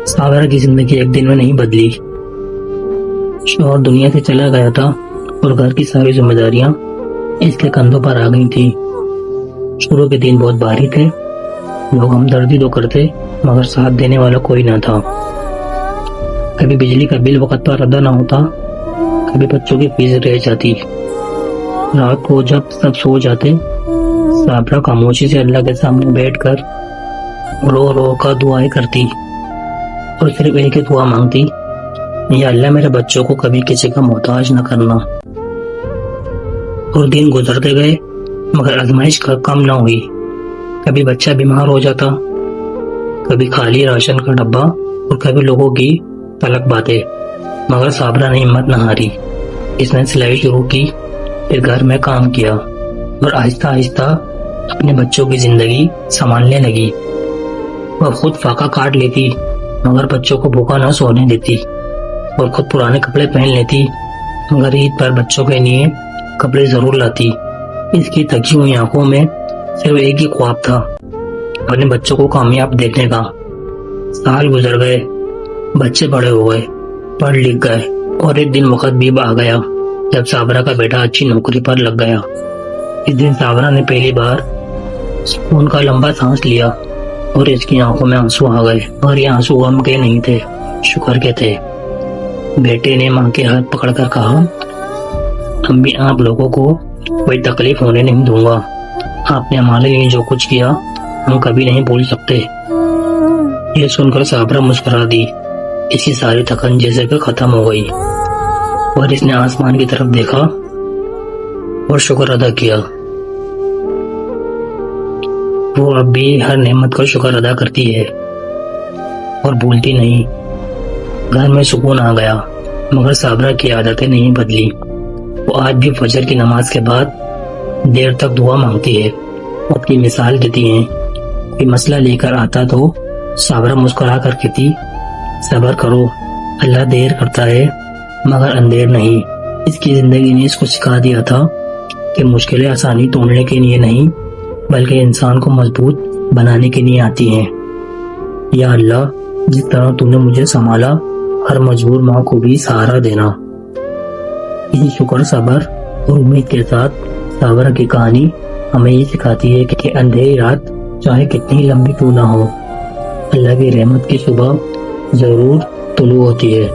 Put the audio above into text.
सागरा की जिंदगी एक दिन में नहीं बदली। शौहर दुनिया से चला गया था और घर की सारी जिम्मेदारियां इसके कंधों पर आ गई थी। शुरू के दिन बहुत भारी थे। लोग हमदर्दी तो करते मगर साथ देने वाला कोई ना था। कभी बिजली का बिल वक्त पर अदा ना होता, कभी बच्चों की फीस रह जाती। रात को जब सब सो जाते, साबरा खामोशी से अल्लाह के सामने बैठकर रो रो कर दुआएं करती और सिर्फ एक ही दुआ मांगती, या अल्लाह मेरे बच्चों को कभी किसी का मोहताज न करना। और दिन गुजरते गए मगर आजमाइश कम न हुई। कभी बच्चा बीमार हो जाता, कभी खाली राशन का डब्बा और कभी लोगों की तलक बातें, मगर साबरा ने हिम्मत न हारी। इसने सिलाई शुरू की, फिर घर में काम किया और आहिस्ता आहिस्ता अपने बच्चों की जिंदगी संभालने लगी। वह खुद फाका काट लेती मगर बच्चों को भूखा न सोने देती, और खुद पुराने कपड़े पहन लेती मगर ईद पर बच्चों के लिए कपड़े जरूर लाती। इसकी थकी हुई आंखों में सिर्फ एक ही ख्वाब था, अपने बच्चों को कामयाब देखने का। साल गुजर गए, बच्चे बड़े हो गए, पढ़ लिख गए और एक दिन वक्त भी आ गया जब साबरा का बेटा अच्छी नौकरी पर लग गया। इस दिन साबरा ने पहली बार सुकून का लंबा सांस लिया और इसकी आंखों में आंसू आ गए, और ये आंसू गम के नहीं थे, शुक्र के थे। बेटे ने मां के हाथ पकड़कर कहा, अम्मी आप लोगों को कोई तकलीफ होने नहीं दूंगा। आपने हमारे लिए जो कुछ किया हम कभी नहीं भूल सकते। ये सुनकर साबरा मुस्कुरा दी। इसकी सारी थकन जैसे कि खत्म हो गई और इसने आसमान की तरफ देखा और शुक्र अदा किया। वो अब भी हर नेमत का शुक्र अदा करती है और भूलती नहीं। घर में सुकून आ गया मगर साबरा की आदतें नहीं बदली। वो आज भी फजर की नमाज के बाद देर तक दुआ मांगती है, अपनी मिसाल देती है। कोई मसला लेकर आता तो साबरा मुस्कुरा कर कहती, सब्र करो, अल्लाह देर करता है मगर अंधेर नहीं। इसकी जिंदगी ने इसको सिखा दिया था कि मुश्किलें आसानी तोड़ने के लिए नहीं बल्कि इंसान को मजबूत बनाने के लिए आती हैं। या अल्लाह, जिस तरह तूने मुझे संभाला, हर मजबूर माँ को भी सहारा देना। इसी शुक्र, सब्र और उम्मीद के साथ साबरा की कहानी हमें ये सिखाती है कि अंधेरी रात चाहे कितनी लंबी क्यों ना हो, अल्लाह की रहमत की सुबह जरूर तुलू होती है।